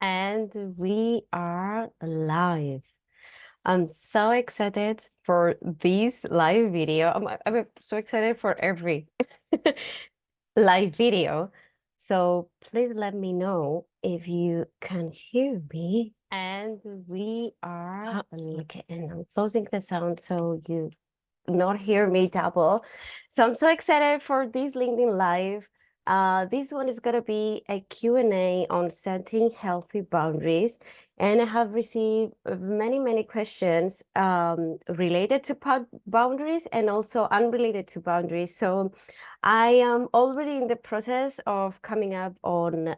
And we are live. I'm so excited for this live video. I'm so excited for every live video. So please let me know if you can hear me. And we are okay, and I'm closing the sound so you not hear me double. So I'm so excited for this LinkedIn Live. This one is going to be a Q&A on setting healthy boundaries. And I have received many questions related to boundaries and also unrelated to boundaries. So I am already in the process of coming up on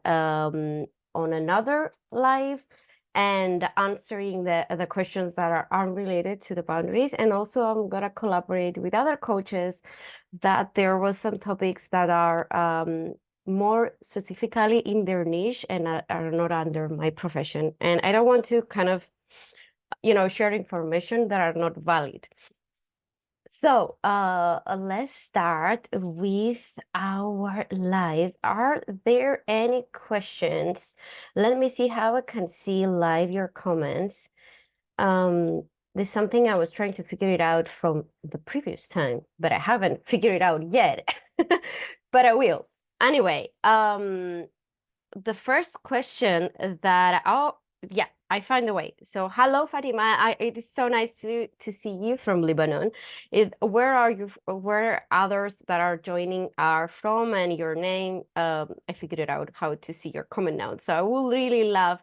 another live and answering the questions that are unrelated to the boundaries. And also I'm gonna collaborate with other coaches that there was some topics that are more specifically in their niche and are not under my profession. And I don't want to kind of, share information that are not valid. So let's start with our live. Are there any questions? Let me see how I can see live your comments. There's something I was trying to figure it out from the previous time, but I haven't figured it out yet. But I will. Anyway, the first question that yeah, I find a way. So hello, Fatima. It is so nice to see you from Lebanon. Where are you? Where others that are joining are from and your name? I figured it out how to see your comment now. So I would really love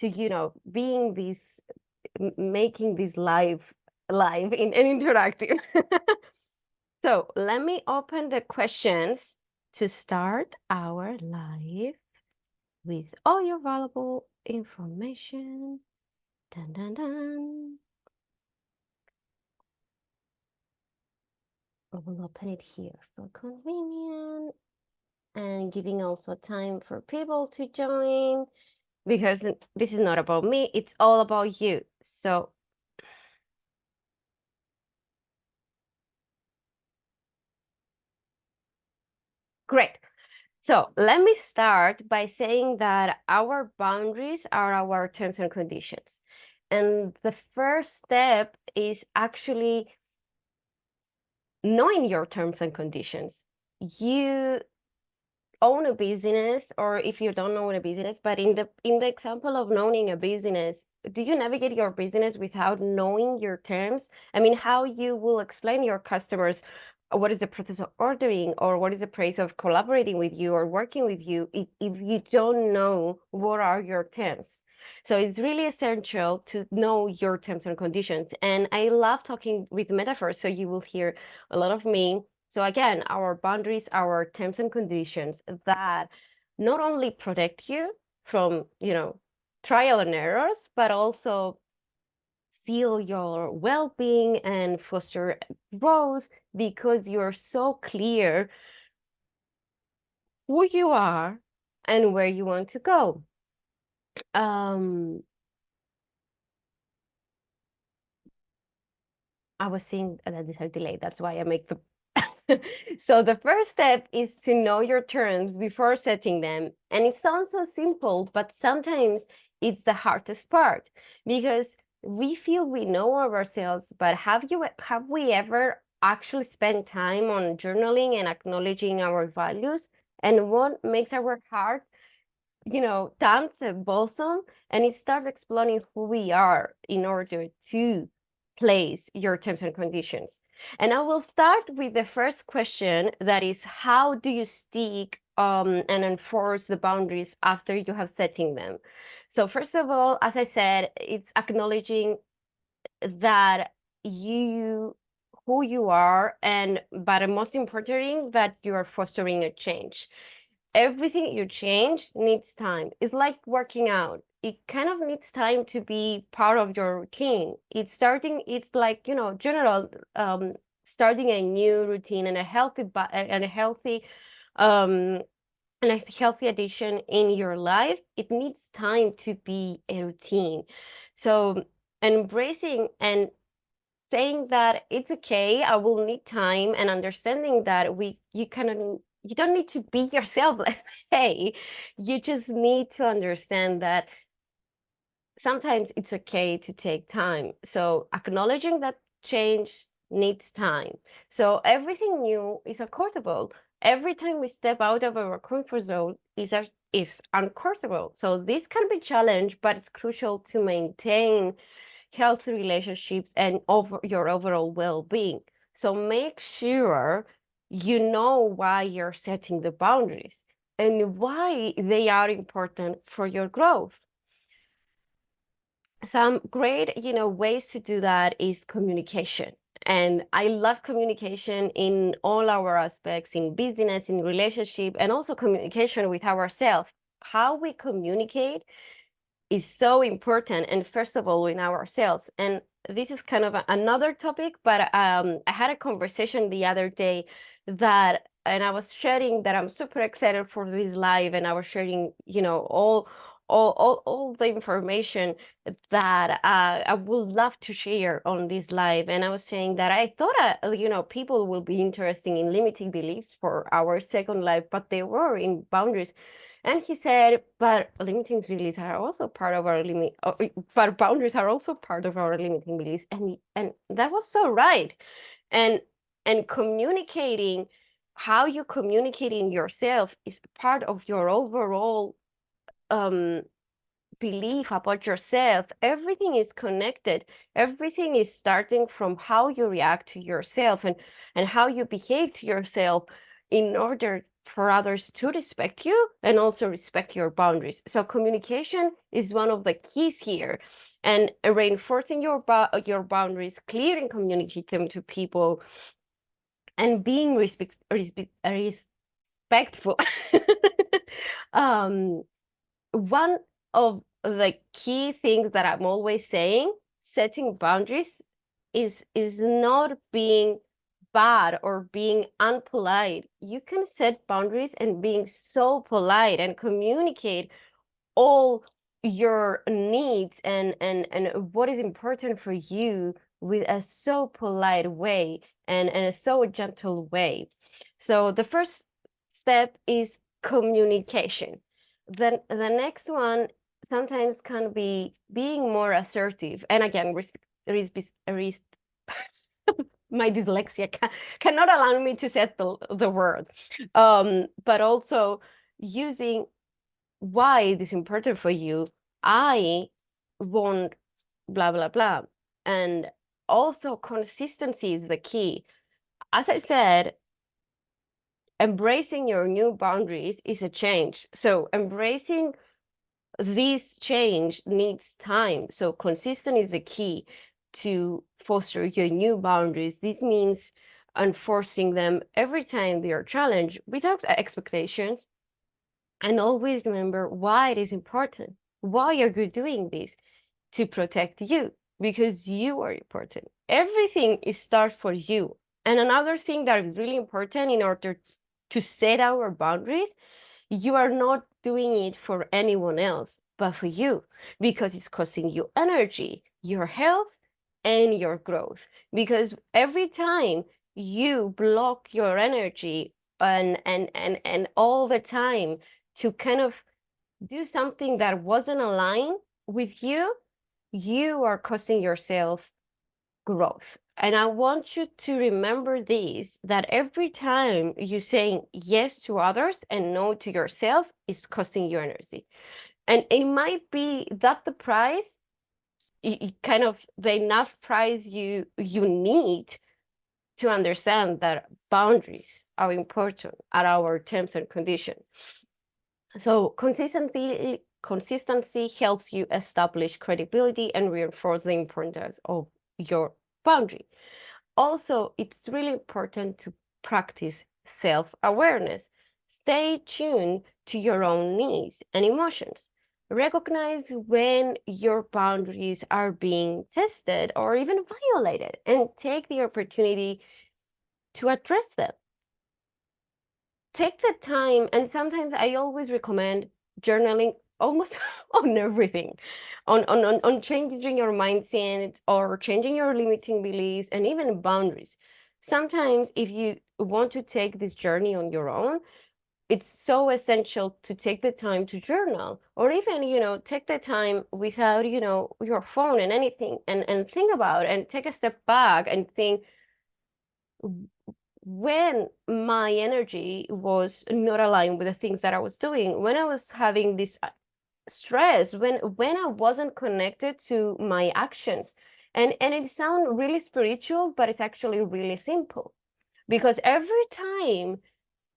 to, being this, making this live and interactive. So let me open the questions to start our live with all your valuable information. Dun, dun, dun. I will open it here for convenience and giving also time for people to join because this is not about me, it's all about you. So great. So let me start by saying that our boundaries are our terms and conditions. And the first step is actually knowing your terms and conditions. You own a business, or if you don't own a business, but in the example of owning a business, do you navigate your business without knowing your terms? I mean, how you will explain your customers what is the process of ordering, or what is the price of collaborating with you or working with you if you don't know what are your terms. So it's really essential to know your terms and conditions. And I love talking with metaphors, so you will hear a lot of me. So again, our boundaries, our terms and conditions that not only protect you from, trial and errors, but also seal your well-being and foster growth because you're so clear who you are and where you want to go. I was seeing that these are delayed. That's why I make the so the first step is to know your terms before setting them. And it sounds so simple, but sometimes it's the hardest part because we feel we know ourselves, but have we ever actually spent time on journaling and acknowledging our values and what makes our heart, dance a blossom, and it starts exploring who we are in order to place your terms and conditions. And I will start with the first question, that is, how do you stick and enforce the boundaries after you have setting them? So first of all, as I said, it's acknowledging that who you are, and but most importantly, that you are fostering a change. Everything you change needs time. It's like working out. It kind of needs time to be part of your routine. It's like, general starting a new routine and a um healthy addition in your life. It needs time to be a routine. So embracing and saying that it's okay, I will need time, and understanding that you don't need to be yourself like, hey, you just need to understand that sometimes it's okay to take time. So acknowledging that change needs time. So everything new is uncomfortable. Every time we step out of our comfort zone is uncomfortable. So this can be challenged, but it's crucial to maintain healthy relationships and your overall well-being. So make sure you know why you're setting the boundaries and why they are important for your growth. Some great, ways to do that is communication. And I love communication in all our aspects, in business, in relationship, and also communication with ourselves. How we communicate is so important. And first of all, in ourselves. And this is kind of another topic, but I had a conversation the other day and I was sharing that I'm super excited for this live, and I was sharing, all the information that I would love to share on this live. And I was saying that I thought, people will be interested in limiting beliefs for our second life, but they were in boundaries. And he said, but limiting beliefs are also part of our but boundaries are also part of our limiting beliefs. And that was so right. And communicating, how you communicating yourself is part of your overall belief about yourself. Everything is connected. Everything is starting from how you react to yourself and how you behave to yourself in order for others to respect you and also respect your boundaries. So communication is one of the keys here, and reinforcing your boundaries, clearing, communicate them to people, and being respectful. One of the key things that I'm always saying, setting boundaries is not being bad or being unpolite. You can set boundaries and being so polite and communicate all your needs and what is important for you with a so polite way and a so gentle way. So the first step is communication. Then the next one sometimes can be being more assertive. And again, my dyslexia cannot allow me to say the word. But also using why it is important for you. I want blah, blah, blah. And also consistency is the key. As I said, embracing your new boundaries is a change. So embracing this change needs time. So consistent is the key to foster your new boundaries. This means enforcing them every time they are challenged without expectations. And always remember why it is important. Why are you doing this? To protect you, because you are important. Everything is start for you. And another thing that is really important in order to set our boundaries, you are not doing it for anyone else, but for you, because it's costing you energy, your health, and your growth. Because every time you block your energy and all the time to kind of do something that wasn't aligned with you, you are causing yourself growth. And I want you to remember this, that every time you saying yes to others and no to yourself is costing you energy. And it might be that the price, kind of the enough price you need to understand that boundaries are important at our terms and conditions. So consistency helps you establish credibility and reinforce the importance of your boundary. Also, it's really important to practice self-awareness. Stay tuned to your own needs and emotions. Recognize when your boundaries are being tested or even violated, and take the opportunity to address them. Take the time, and sometimes I always recommend journaling almost on everything, on changing your mindset or changing your limiting beliefs and even boundaries. Sometimes if you want to take this journey on your own, it's so essential to take the time to journal, or even, take the time without, your phone and anything, and think about it, and take a step back and think, when my energy was not aligned with the things that I was doing, when I was having this stress, when I wasn't connected to my actions. And it sounds really spiritual, but it's actually really simple. Because every time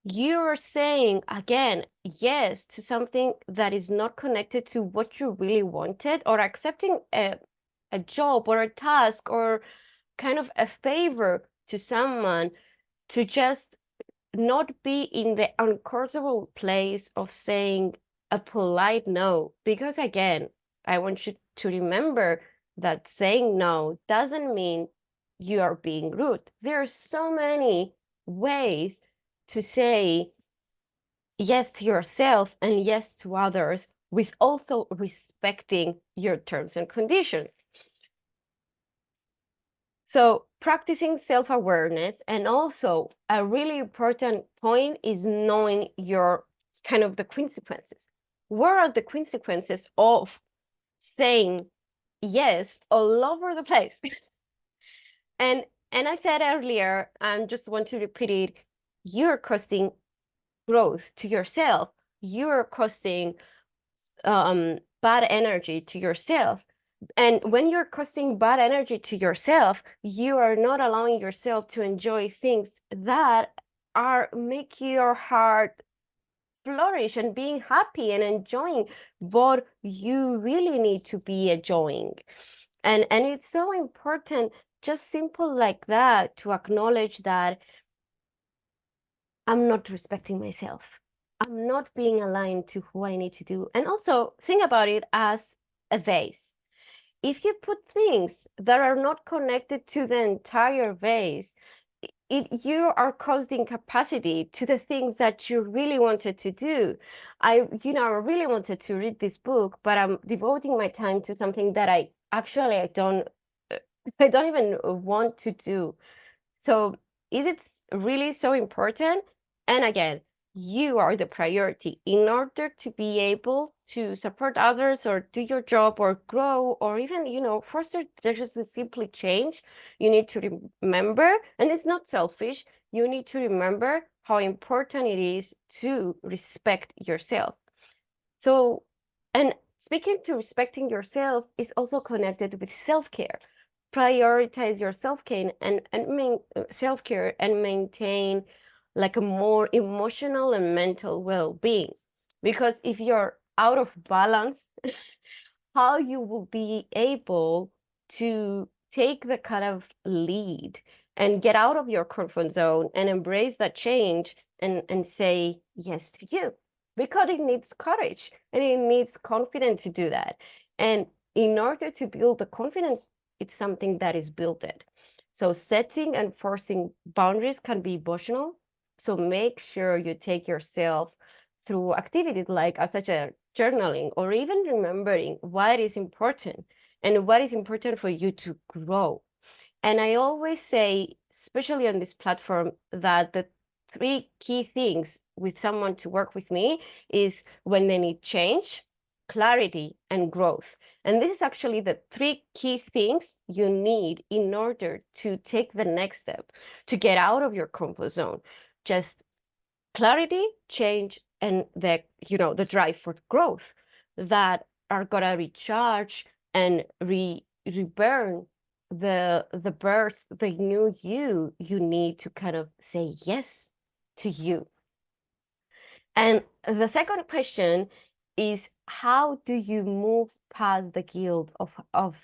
you're saying again yes to something that is not connected to what you really wanted, or accepting a job or a task or kind of a favor to someone, to just not be in the uncomfortable place of saying a polite no. Because again, I want you to remember that saying no doesn't mean you are being rude. There are so many ways to say yes to yourself and yes to others, with also respecting your terms and conditions. So practicing self-awareness, and also a really important point is knowing your kind of the consequences. What are the consequences of saying yes all over the place? and and I said earlier, and just want to repeat it, you're costing growth to yourself. You're costing bad energy to yourself. And when you're causing bad energy to yourself, you are not allowing yourself to enjoy things that are make your heart flourish, and being happy and enjoying what you really need to be enjoying. And it's so important, just simple like that, to acknowledge that I'm not respecting myself. I'm not being aligned to who I need to do. And also think about it as a vase. If you put things that are not connected to the entire vase, you are causing capacity to the things that you really wanted to do. I really wanted to read this book, but I'm devoting my time to something that I don't I don't even want to do. So is it really so important? And again, you are the priority. In order to be able to support others, or do your job, or grow, or even, foster just a simply change, you need to remember, and it's not selfish, you need to remember how important it is to respect yourself. So, and speaking to respecting yourself is also connected with self-care. Prioritize your self-care self-care, and maintain like a more emotional and mental well-being. Because if you're out of balance, how you will be able to take the kind of lead and get out of your comfort zone and embrace that change, and say yes to you, because it needs courage and it needs confidence to do that. And in order to build the confidence, it's something that is built it. So setting and forcing boundaries can be emotional. So make sure you take yourself through activities like such as journaling, or even remembering what is important and what is important for you to grow. And I always say, especially on this platform, that the three key things with someone to work with me is when they need change, clarity, and growth. And this is actually the three key things you need in order to take the next step, to get out of your comfort zone. Just clarity, change, and the drive for growth, that are gonna recharge and reburn the birth, the new you need to kind of say yes to you. And the second question is, how do you move past the guilt of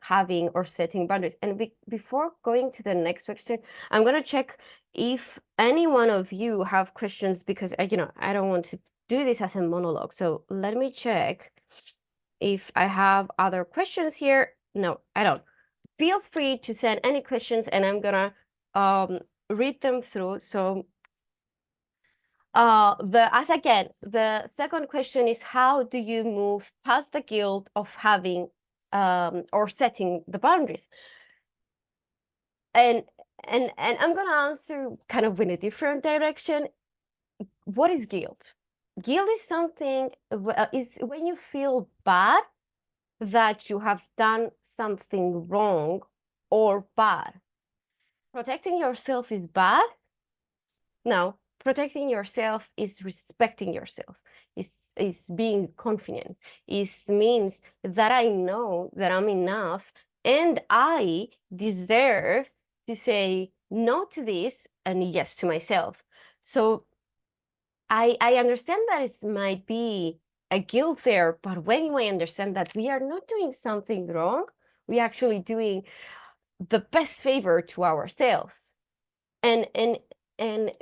having or setting boundaries? And before going to the next question, I'm gonna check if any one of you have questions, because I don't want to do this as a monologue. So let me check if I have other questions here. No, I don't. Feel free to send any questions, and I'm gonna read them through. So the second question is, how do you move past the guilt of having or setting the boundaries? And I'm gonna answer kind of in a different direction. what is guilt? Guilt is something, is when you feel bad that you have done something wrong or bad. Protecting yourself is bad? No, protecting yourself is respecting yourself, is being confident, is means that I know that I'm enough and I deserve to say no to this and yes to myself. So I understand that it might be a guilt there, but when we understand that we are not doing something wrong, we actually doing the best favor to ourselves. And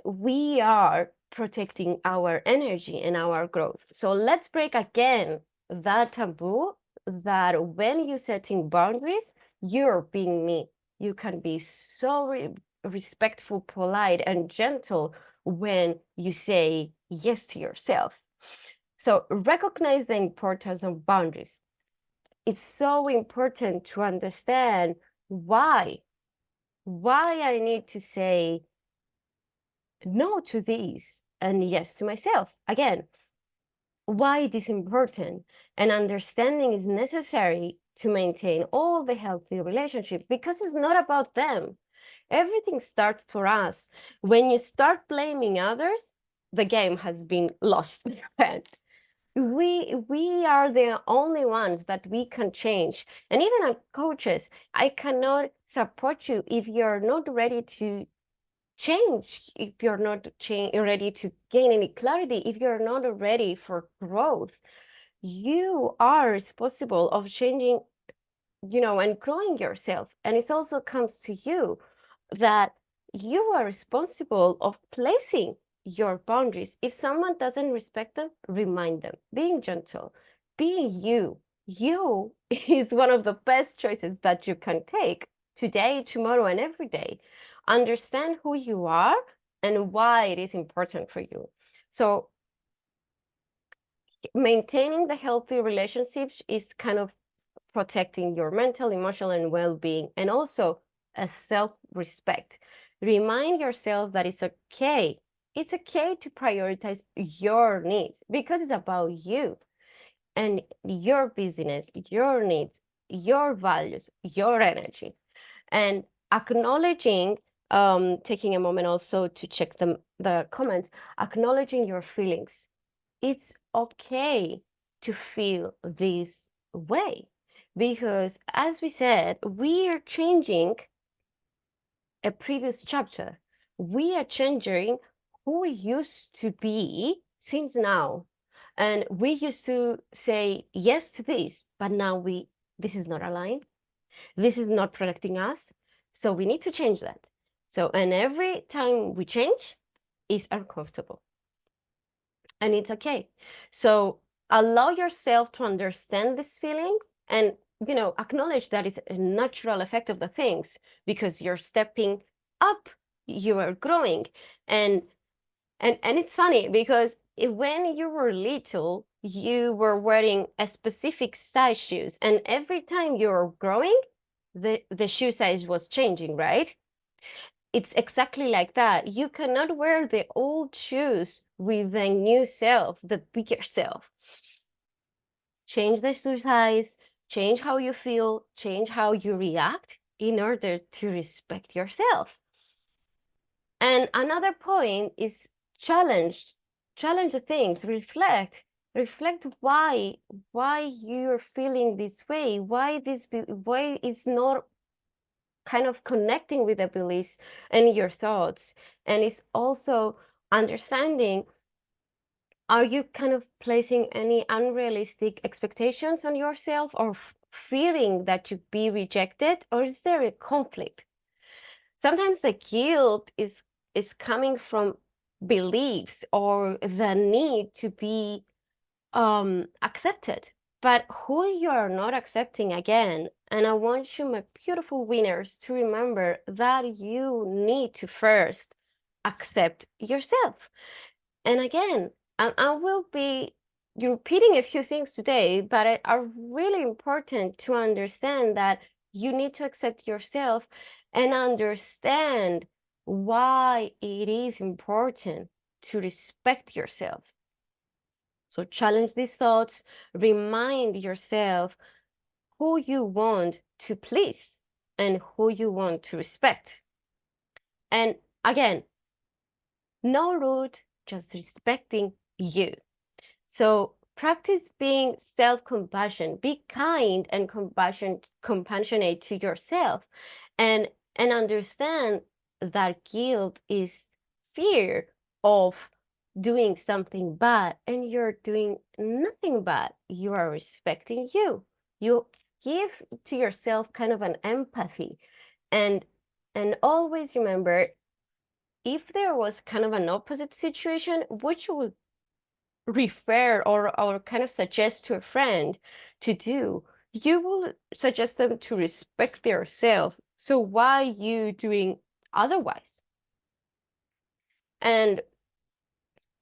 we are protecting our energy and our growth. So let's break again that taboo that when you setting boundaries, you're being me. You can be so respectful, polite, and gentle when you say yes to yourself. So recognize the importance of boundaries. It's so important to understand why I need to say no to these and yes to myself. Again, why it is important and understanding is necessary to maintain all the healthy relationships, because it's not about them. Everything starts for us. When you start blaming others, the game has been lost. We are the only ones that we can change. And even as coaches, I cannot support you if you're not ready to change, if you're not ready to gain any clarity, if you're not ready for growth. You are responsible of changing, and growing yourself. And it also comes to you that you are responsible of placing your boundaries. If someone doesn't respect them, remind them. Being gentle, being you is one of the best choices that you can take today, tomorrow, and every day. Understand who you are and why it is important for you. So maintaining the healthy relationships is kind of protecting your mental, emotional, and well-being, and also a self-respect. Remind yourself that it's okay. It's okay to prioritize your needs because it's about you and your business, your needs, your values, your energy. And acknowledging, taking a moment also to check the comments, acknowledging your feelings. It's okay to feel this way because, as we said, we are changing a previous chapter. We are changing who we used to be since now. And we used to say yes to this, but now this is not aligned. This is not protecting us. So we need to change that. So, and every time we change, it's uncomfortable. And it's okay. So allow yourself to understand these feelings and, acknowledge that it's a natural effect of the things because you're stepping up, you are growing. And it's funny because when you were little, you were wearing a specific size shoes, and every time you're growing, the shoe size was changing, right? It's exactly like that. You cannot wear the old shoes with the new self, the bigger self. Change the shoe size, change how you feel, change how you react in order to respect yourself. And another point is challenge the things, reflect why you're feeling this way, why it's not kind of connecting with the beliefs and your thoughts. And it's also understanding, are you kind of placing any unrealistic expectations on yourself or fearing that you'd be rejected, or is there a conflict? Sometimes the guilt is coming from beliefs or the need to be accepted, but who you are not accepting again. And I want you, my beautiful winners, to remember that you need to first accept yourself. And again, I will be repeating a few things today, but it are really important to understand that you need to accept yourself and understand why it is important to respect yourself. So challenge these thoughts, remind yourself who you want to please and who you want to respect. And again, no rude, just respecting you. So practice being self-compassion. Be kind and compassionate to yourself, and understand that guilt is fear of doing something bad, and you're doing nothing bad. You are respecting you. You give to yourself kind of an empathy, and always remember, if there was kind of an opposite situation, which you would refer or kind of suggest to a friend to do, you will suggest them to respect yourself. So why you doing otherwise? And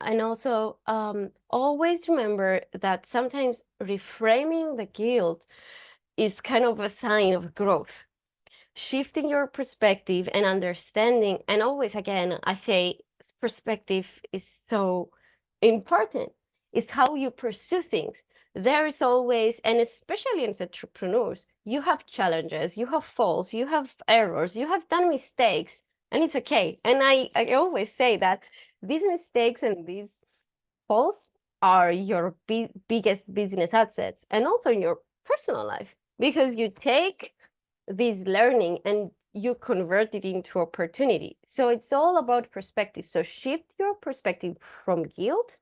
also always remember that sometimes reframing the guilt is kind of a sign of growth. Shifting your perspective and understanding, and always, again, I say perspective is so important, is how you pursue things. There is always, and especially as entrepreneurs, you have challenges, you have faults, you have errors, you have done mistakes, and it's okay. And I always say that these mistakes and these faults are your biggest business assets, and also in your personal life, because you take this learning and you convert it into opportunity. So it's all about perspective. So shift your perspective from guilt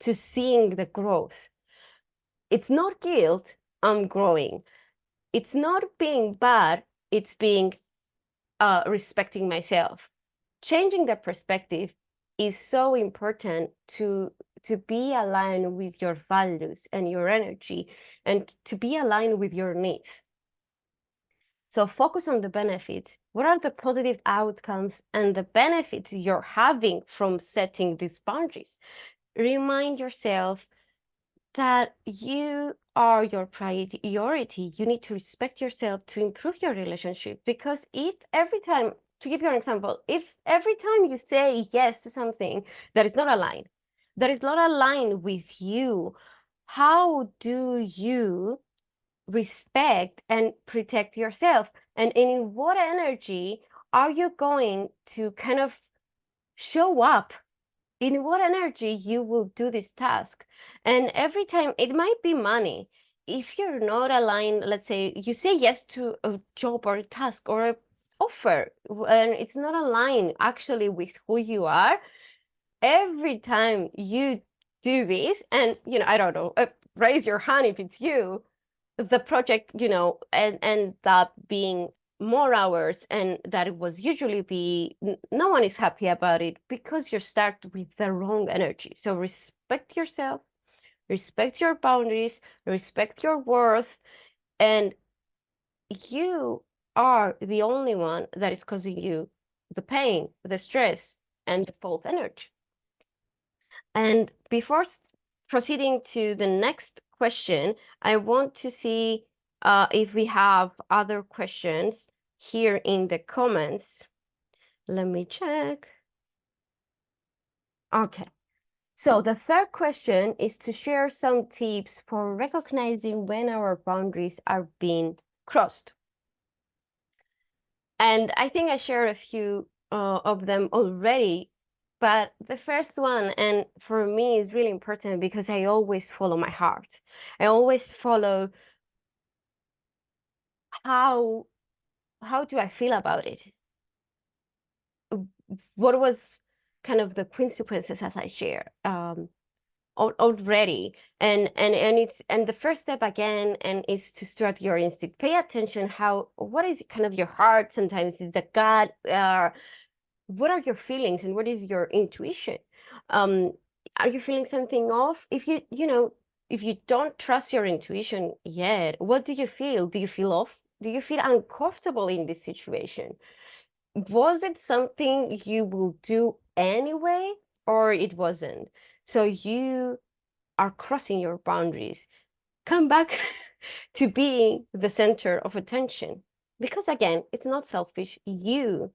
to seeing the growth. It's not guilt, I'm growing. It's not being bad, it's being respecting myself. Changing the perspective is so important to be aligned with your values and your energy, and to be aligned with your needs. So focus on the benefits. What are the positive outcomes and the benefits you're having from setting these boundaries? Remind yourself that you are your priority. You need to respect yourself to improve your relationship. Because if every time, to give you an example, if every time you say yes to something that is not aligned, with you, how do you respect and protect yourself? And in what energy are you going to kind of show up? In what energy you will do this task? And every time, it might be money. If you're not aligned, let's say you say yes to a job or a task or an offer, and it's not aligned actually with who you are, every time you do this, and I don't know, raise your hand if it's you, the project, and end up being more hours, and that it was usually be no one is happy about it, because you start with the wrong energy. So respect yourself, respect your boundaries, respect your worth, and you are the only one that is causing you the pain, the stress, and the false energy. And before proceeding to the next question, I want to see if we have other questions here in the comments. Let me check. Okay. So the third question is to share some tips for recognizing when our boundaries are being crossed. And I think I shared a few of them already, but the first one, and for me, is really important because I always follow my heart. I always follow how do I feel about it? What was kind of the consequences, as I share already, and it's, and the first step again, and is to start your instinct. Pay attention what is kind of your heart. Sometimes is the gut. What are your feelings and what is your intuition? Are you feeling something off? If if you don't trust your intuition yet, what do you feel? Do you feel off? Do you feel uncomfortable in this situation? Was it something you will do anyway, or it wasn't? So you are crossing your boundaries. Come back to being the center of attention. Because again, it's not selfish. You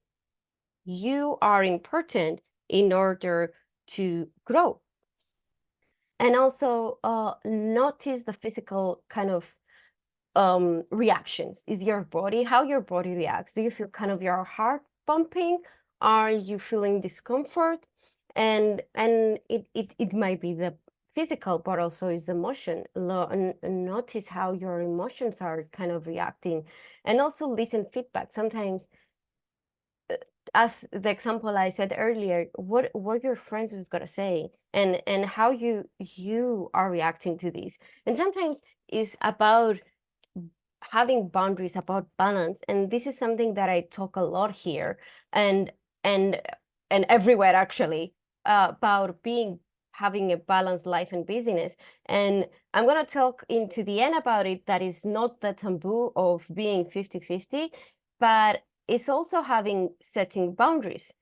are important in order to grow. And also notice the physical kind of reactions. Is your body, how your body reacts? Do you feel kind of your heart pumping? Are you feeling discomfort? And it might be the physical, but also is emotion. And notice how your emotions are kind of reacting, and also listen feedback. Sometimes, as the example I said earlier, what your friends was gonna say, and how you are reacting to this. And sometimes it's about having boundaries, about balance. And this is something that I talk a lot here and and and everywhere actually, about having a balanced life and business. And I'm going to talk into the end about it, that is not the taboo of being 50-50, but it's also setting boundaries.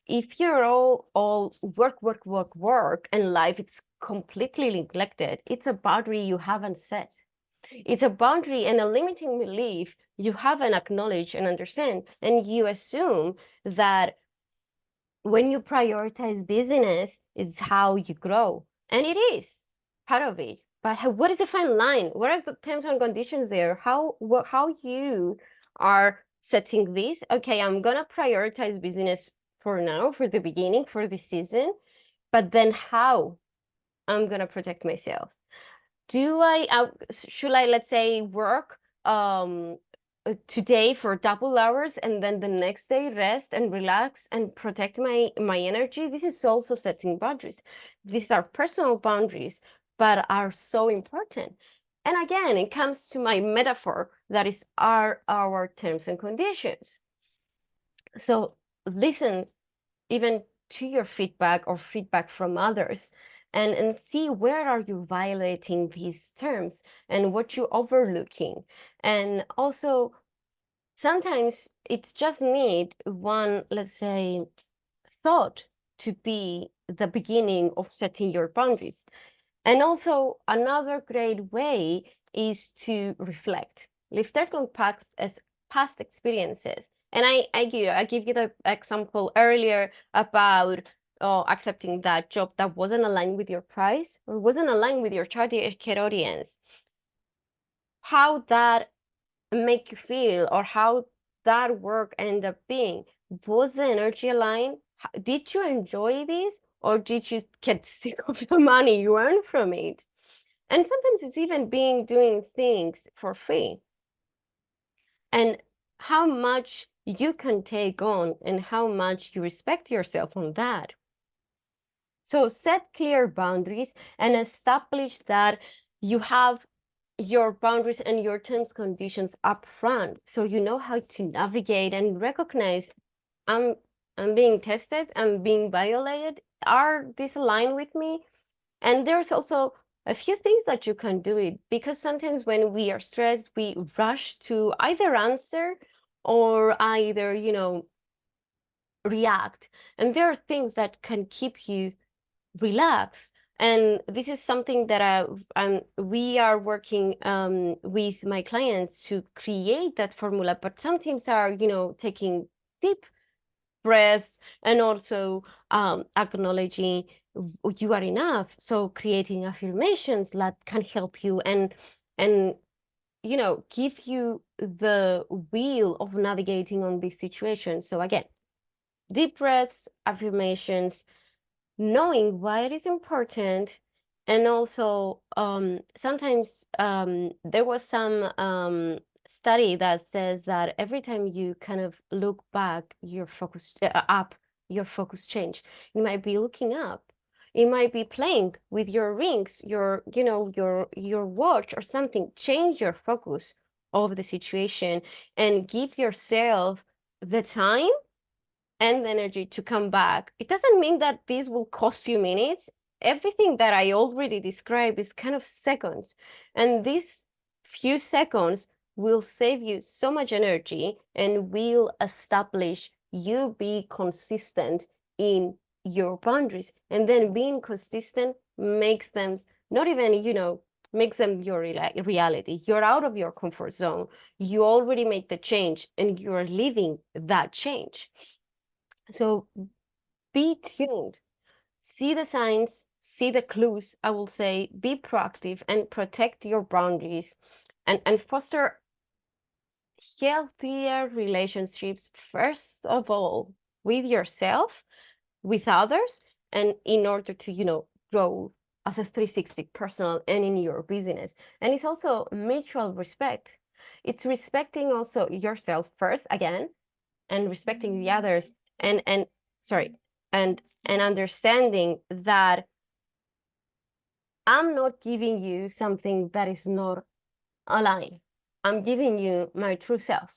If you're all work and life it's completely neglected, it's a boundary you haven't set. It's a boundary and a limiting belief you haven't acknowledged and understand. And you assume that when you prioritize business is how you grow. And it is part of it. But what is the fine line? What are the terms and conditions there? How you are setting this? Okay, I'm gonna prioritize business for now, for the beginning, for the season, but then how I'm gonna protect myself? Should I, let's say, work today for double hours and then the next day rest and relax and protect my energy? This is also setting boundaries. These are personal boundaries, but are so important. And again, it comes to my metaphor, that is our terms and conditions. So listen even to your feedback or feedback from others, and see where are you violating these terms and what you're overlooking. And also sometimes it's just need one, let's say, thought to be the beginning of setting your boundaries. And also another great way is to reflect. Reflect on past experiences. And I give you the example earlier about accepting that job that wasn't aligned with your price or wasn't aligned with your target audience. How that make you feel, or how that work ended up being. Was the energy aligned? Did you enjoy this, or did you get sick of the money you earn from it? And sometimes it's even doing things for free. And how much you can take on and how much you respect yourself on that. So set clear boundaries and establish that you have your boundaries and your terms conditions up front, so you know how to navigate and recognize, I'm being tested, I'm being violated, are these aligned with me? And there's also a few things that you can do it, because sometimes when we are stressed, we rush to either answer or either, react. And there are things that can keep you relaxed. And this is something that we are working with my clients to create that formula, but some teams are, taking deep breaths and also acknowledging you are enough. So creating affirmations that can help you and give you the wheel of navigating on this situation. So again, deep breaths, affirmations, knowing why it is important. And also sometimes there was some study that says that every time you kind of look back, your focus up, your focus change. You might be looking up, it might be playing with your rings, your watch or something. Change your focus of the situation and give yourself the time and the energy to come back. It doesn't mean that this will cost you minutes. Everything that I already described is kind of seconds. And these few seconds will save you so much energy and will establish you be consistent in your boundaries. And then being consistent makes them not even, makes them your reality. You're out of your comfort zone. You already made the change and you're living that change. So be tuned. see the signs, see the clues. I will say be proactive and protect your boundaries and foster healthier relationships, first of all, with yourself, with others, and in order to, grow as a 360 personal and in your business. And it's also mutual respect. It's respecting also yourself first again, and respecting the others, and sorry, and understanding that I'm not giving you something that is not aligned. I'm giving you my true self.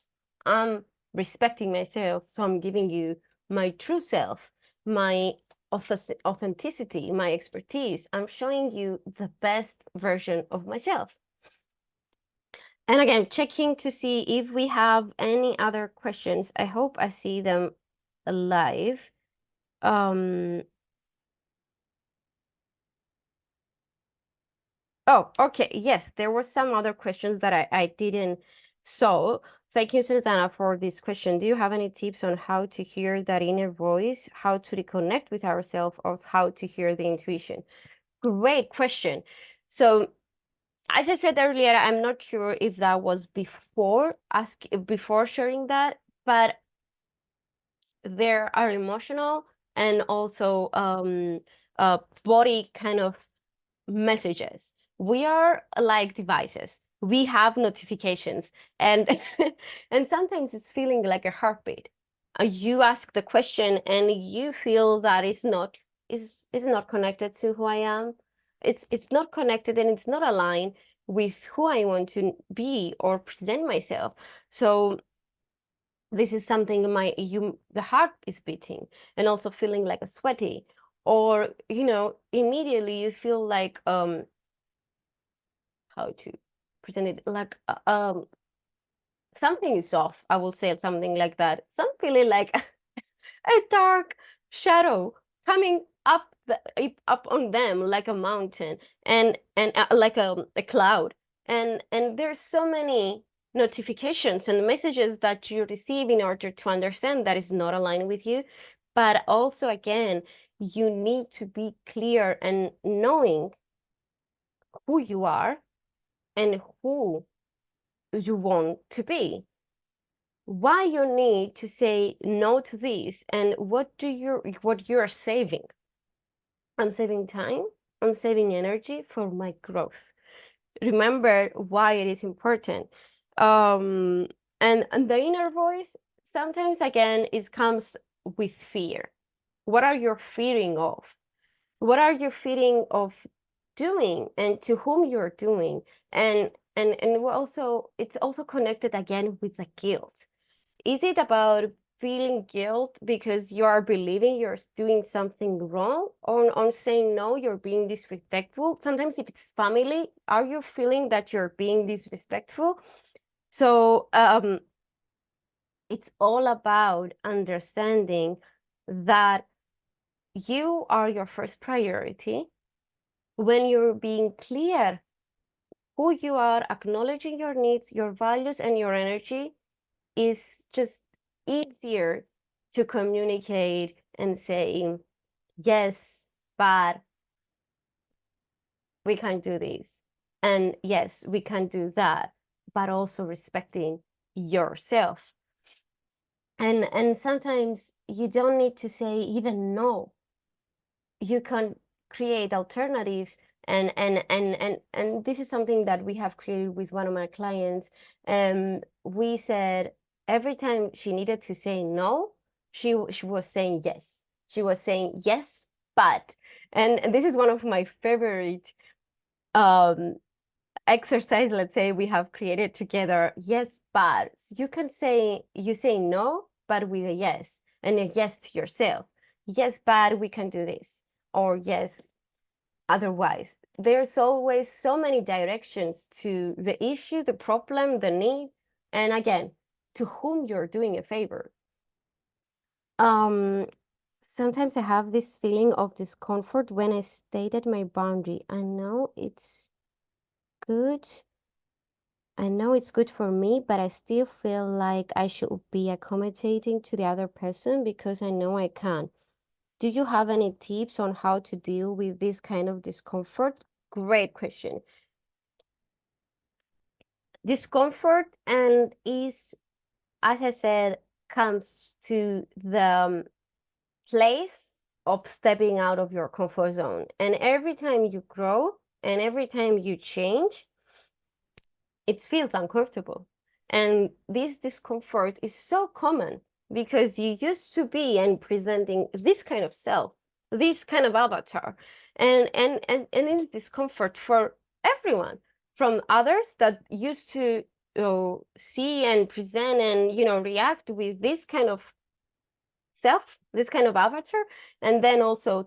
I'm respecting myself, so I'm giving you my true self, my authenticity, my expertise. I'm showing you the best version of myself. And again, checking to see if we have any other questions. I hope I see them live. Oh, okay. Yes, there were some other questions that I didn't saw. Thank you, Susanna, for this question. Do you have any tips on how to hear that inner voice, how to reconnect with ourselves, or how to hear the intuition? Great question. So, as I said earlier, I'm not sure if that was before sharing that, but there are emotional and also body kind of messages. We are like devices. We have notifications, and and sometimes it's feeling like a heartbeat. You ask the question and you feel that is not connected to who I am. It's not connected and it's not aligned with who I want to be or present myself. So this is something the heart is beating and also feeling like a sweaty, or immediately you feel like how to present it, like something is off. I will say something like that. Some feeling like a dark shadow coming up on them like a mountain, and like a cloud, and there's so many notifications and messages that you receive in order to understand that is not aligned with you. But also, again, you need to be clear and knowing who you are and who you want to be, why you need to say no to this, and what you're saving. I'm saving time, I'm saving energy for my growth. Remember why it is important. um and the inner voice sometimes again it comes with fear. What are you fearing of? What are you fearing of doing, and to whom you're doing? And also it's also connected again with the guilt. Is it about feeling guilt because you are believing you're doing something wrong, or on saying no you're being disrespectful? Sometimes if it's family, are you feeling that you're being disrespectful? So it's all about understanding that you are your first priority. When you're being clear who you are, acknowledging your needs, your values, and your energy, is just easier to communicate and say, yes, but we can do this. And yes, we can do that, but also respecting yourself. And sometimes you don't need to say even no. You can create alternatives, and this is something that we have created with one of my clients. We said every time she needed to say no, she was saying yes. She was saying yes, but, and this is one of my favorite um exercise, let's say, we have created together. Yes, but you say no, but with a yes, and a yes to yourself. Yes, but we can do this, or yes, otherwise. There's always so many directions to the issue, the problem, the need, and again, to whom you're doing a favor. Um, Sometimes I have this feeling of discomfort when I stated my boundary. Good. I know it's good for me, but I still feel like I should be accommodating to the other person because I know I can. Do you have any tips on how to deal with this kind of discomfort? Great question. Discomfort and is, as I said, comes to the place of stepping out of your comfort zone. And every time you grow and every time you change, it feels uncomfortable. And this discomfort is so common because you used to be and presenting this kind of self, this kind of avatar, and it's discomfort for everyone, from others that used to see and present and react with this kind of self, this kind of avatar, and then also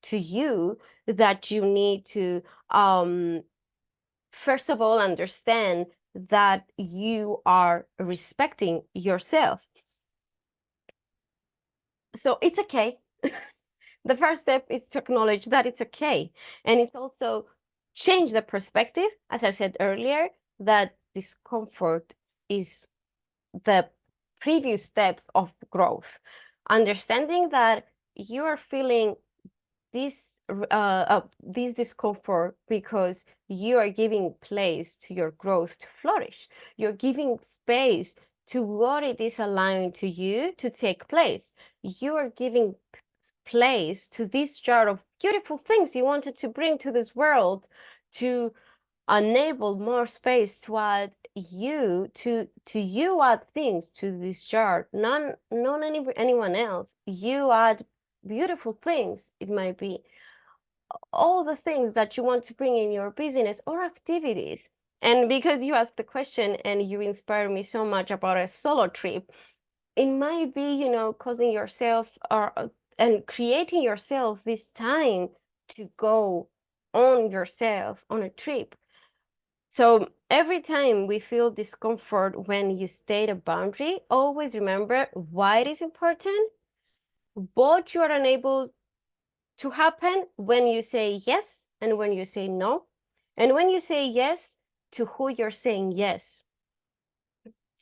to you, that you need to first of all understand that you are respecting yourself. So it's okay. The first step is to acknowledge that it's okay. And it's also change the perspective, as I said earlier, that discomfort is the previous step of growth. Understanding that you are feeling this discomfort because you are giving place to your growth to flourish. You're giving space to what it is allowing to you to take place. You are giving place to this jar of beautiful things you wanted to bring to this world, to enable more space to add you add things to this jar, not anyone else. You add beautiful things. It might be all the things that you want to bring in your business or activities. And because you asked the question and you inspired me so much about a solo trip, it might be, causing yourself and creating yourself this time to go on yourself on a trip. So every time we feel discomfort when you state a boundary, always remember why it is important, what you are unable to happen when you say yes and when you say no, and when you say yes, to who you're saying yes,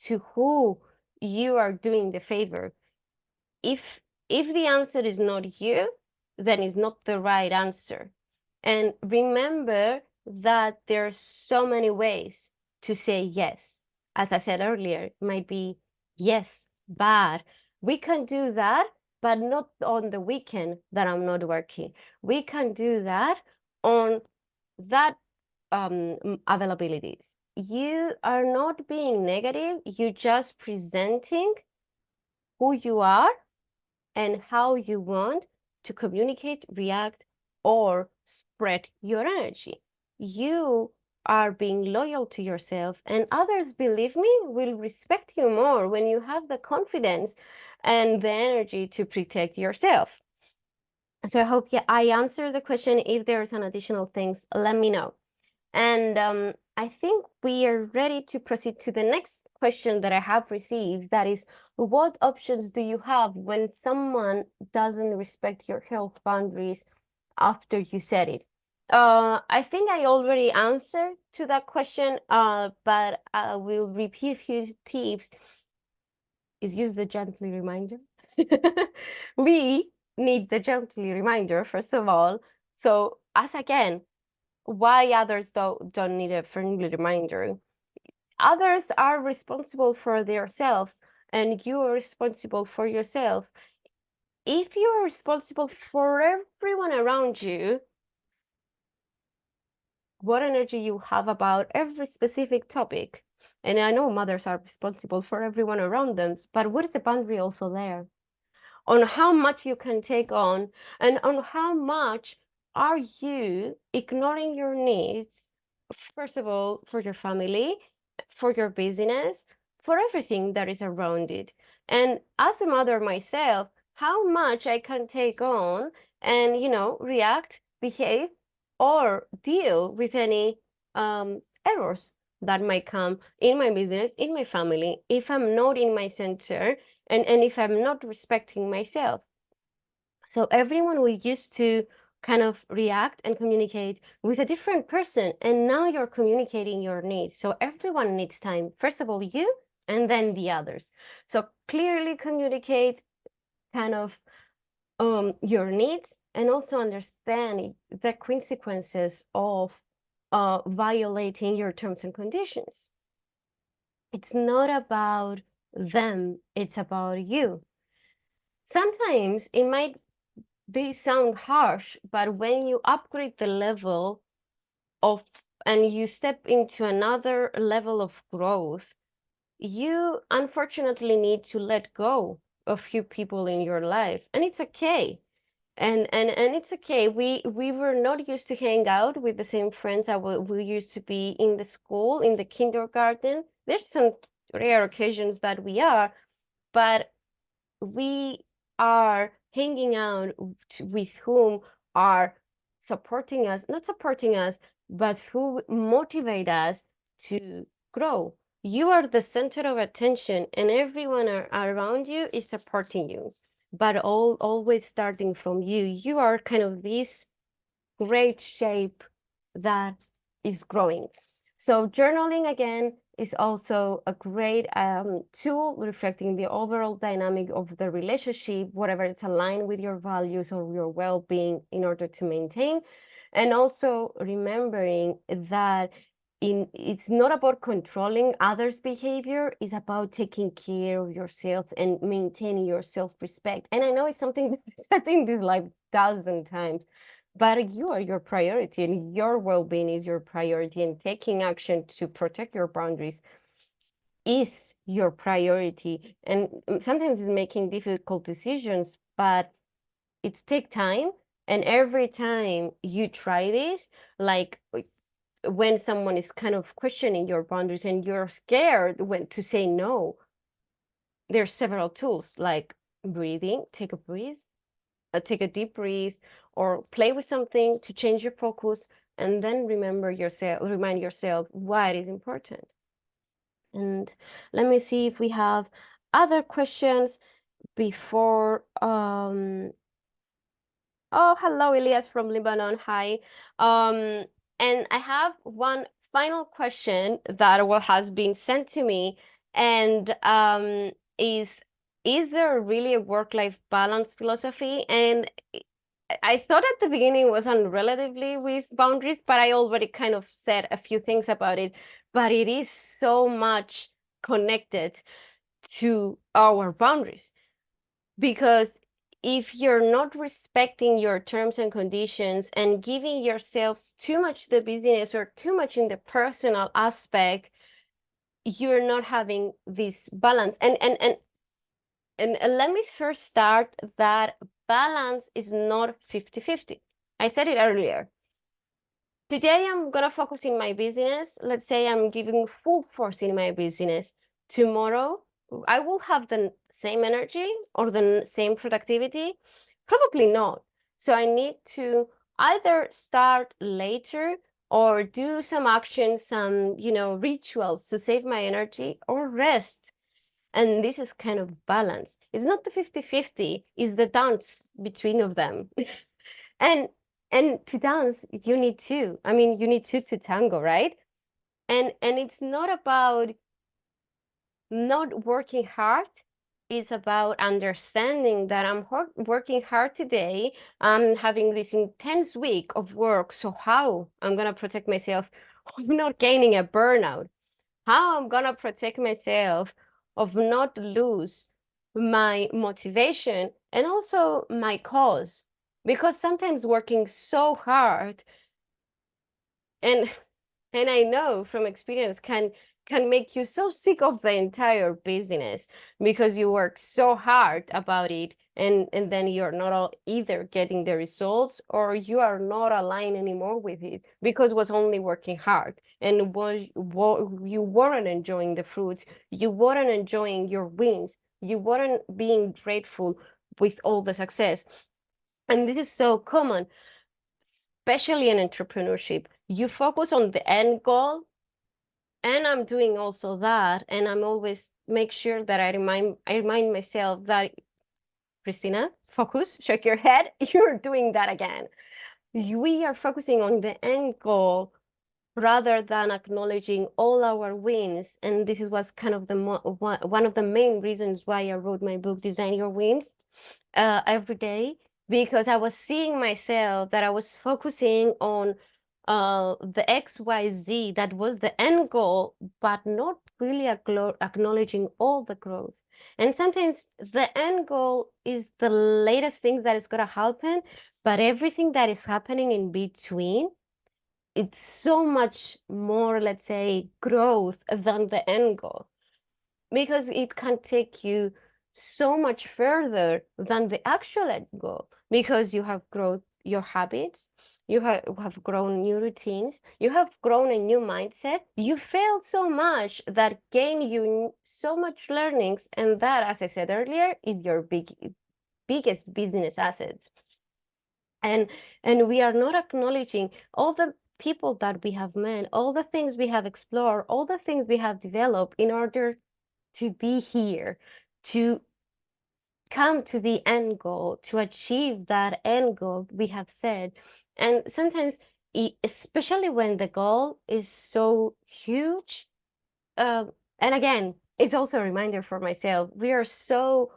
to who you are doing the favor. If the answer is not you, then it's not the right answer. And remember that there's so many ways to say yes. As I said earlier, it might be yes, but we can do that, but not on the weekend that I'm not working. We can do that on that availabilities. You are not being negative, you're just presenting who you are and how you want to communicate, react, or spread your energy. You are being loyal to yourself, and others, believe me, will respect you more when you have the confidence and the energy to protect yourself. So I hope I answered the question. If there's an additional things, let me know. And I think we are ready to proceed to the next question that I have received. That is, what options do you have when someone doesn't respect your health boundaries after you said it? I think I already answered to that question, but I will repeat a few tips. Is use the gently reminder. We need the gently reminder, first of all. So as again, why others don't need a friendly reminder. Others are responsible for themselves, and you are responsible for yourself. If you are responsible for everyone around you, what energy you have about every specific topic. And I know mothers are responsible for everyone around them, but what is the boundary also there? On how much you can take on, and on how much are you ignoring your needs, first of all, for your family, for your business, for everything that is around it. And as a mother myself, how much I can take on and, react, behave, or deal with any errors that might come in my business, in my family, if I'm not in my center and if I'm not respecting myself. So everyone will used to kind of react and communicate with a different person, and now you're communicating your needs. So everyone needs time. First of all, you, and then the others. So clearly communicate, kind of your needs, and also understand the consequences of violating your terms and conditions. It's not about them, it's about you. Sometimes it might sound harsh, but when you upgrade the level of and you step into another level of growth, you unfortunately need to let go of few people in your life, and it's okay. And it's okay. We were not used to hang out with the same friends that we used to be in the school, in the kindergarten. There's some rare occasions that we are, but we are hanging out with whom are supporting us, not supporting us, but who motivate us to grow. You are the center of attention, and everyone around you is supporting you, but always starting from you. You are kind of this great shape that is growing. So journaling, again, is also a great tool reflecting the overall dynamic of the relationship, whatever it's aligned with your values or your well-being in order to maintain. And also remembering that it's not about controlling others' behavior, it's about taking care of yourself and maintaining your self-respect. And I know it's something that I said in this life 1,000 times, but you are your priority, and your well-being is your priority, and taking action to protect your boundaries is your priority. And sometimes it's making difficult decisions, but it takes time. And every time you try this, like when someone is kind of questioning your boundaries and you're scared when to say no, there's several tools like breathing, take a deep breath, or play with something to change your focus, and then remind yourself why it is important. And let me see if we have other questions before. Oh, hello, Elias from Lebanon. Hi. And I have one final question that has been sent to me, and is there really a work-life balance philosophy? And I thought at the beginning it was on relatively with boundaries, but I already kind of said a few things about it. But it is so much connected to our boundaries, because if you're not respecting your terms and conditions and giving yourselves too much the business or too much in the personal aspect, you're not having this balance. And let me first start that balance is not 50-50. I said it earlier. Today I'm gonna focus in my business. Let's say I'm giving full force in my business. Tomorrow I will have the same energy or the same productivity? Probably not. So I need to either start later or do some actions, some, rituals to save my energy, or rest. And this is kind of balance. It's not the 50-50, it's the dance between of them. And to dance, you need two. I mean, you need two to tango, right? And it's not about not working hard. It's about understanding that I'm working hard today. I'm having this intense week of work. So how I'm gonna protect myself of not gaining a burnout? How I'm gonna protect myself of not lose my motivation and also my cause? Because sometimes working so hard, and I know from experience, can make you so sick of the entire business because you work so hard about it, and then you're not all either getting the results, or you are not aligned anymore with it because was only working hard and you weren't enjoying the fruits, you weren't enjoying your wins, you weren't being grateful with all the success. And this is so common, especially in entrepreneurship. You focus on the end goal, and I'm doing also that, and I'm always make sure that I remind myself that, Christina, focus, shake your head, you're doing that again. We are focusing on the end goal rather than acknowledging all our wins. And this is what's kind of one of the main reasons why I wrote my book, Design Your Wins. Every day because I was seeing myself that I was focusing on the XYZ that was the end goal, but not really acknowledging all the growth. And sometimes the end goal is the latest things that is going to happen, but everything that is happening in between, it's so much more, let's say, growth than the end goal, because it can take you so much further than the actual end goal, because you have grown your habits, you have grown new routines, you have grown a new mindset, you failed so much that gain you so much learnings, and that, as I said earlier, is your biggest business assets. And we are not acknowledging all the people that we have met, all the things we have explored, all the things we have developed in order to be here, to come to the end goal, to achieve that end goal we have set. And sometimes, especially when the goal is so huge, and again, it's also a reminder for myself, we are so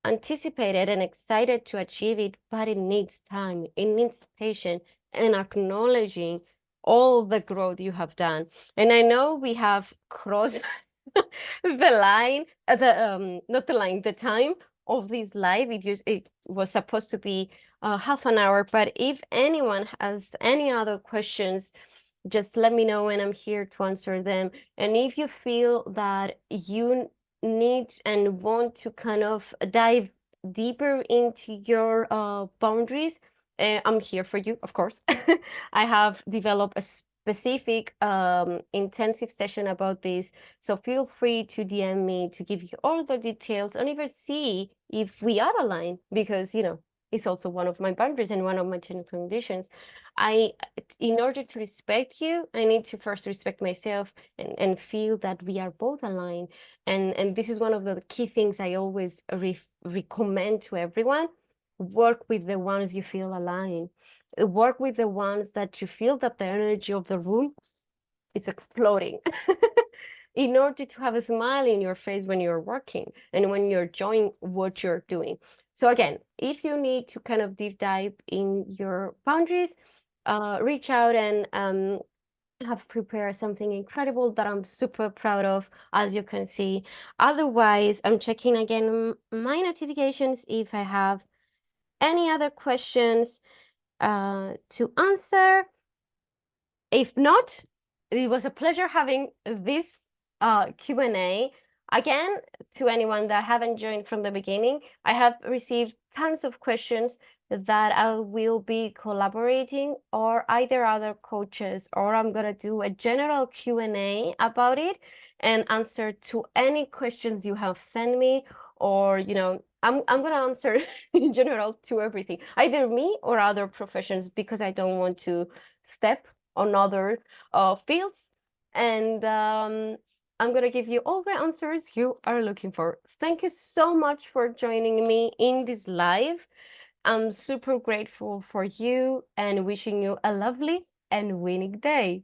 anticipated and excited to achieve it, but it needs time, it needs patience, and acknowledging all the growth you have done. And I know we have crossed the line, not the line, the time of this live. It was supposed to be half an hour, but if anyone has any other questions, just let me know and I'm here to answer them. And if you feel that you need and want to kind of dive deeper into your boundaries, I'm here for you, of course. I have developed a specific intensive session about this, so feel free to DM me to give you all the details and even see if we are aligned, because it's also one of my boundaries and one of my 10 conditions. In order to respect you, I need to first respect myself and feel that we are both aligned. And this is one of the key things I always recommend to everyone. Work with the ones you feel aligned. Work with the ones that you feel that the energy of the room is exploding. In order to have a smile in your face when you're working and when you're enjoying what you're doing. So again, if you need to kind of deep dive in your boundaries, reach out and have prepared something incredible that I'm super proud of, as you can see. Otherwise, I'm checking again my notifications if I have any other questions to answer. If not, it was a pleasure having this Q&A. Again, to anyone that haven't joined from the beginning, I have received tons of questions that I will be collaborating, or either other coaches, or I'm gonna do a general Q&A about it and answer to any questions you have sent me, or I'm gonna answer in general to everything, either me or other professions, because I don't want to step on other fields. And I'm going to give you all the answers you are looking for. Thank you so much for joining me in this live. I'm super grateful for you and wishing you a lovely and winning day.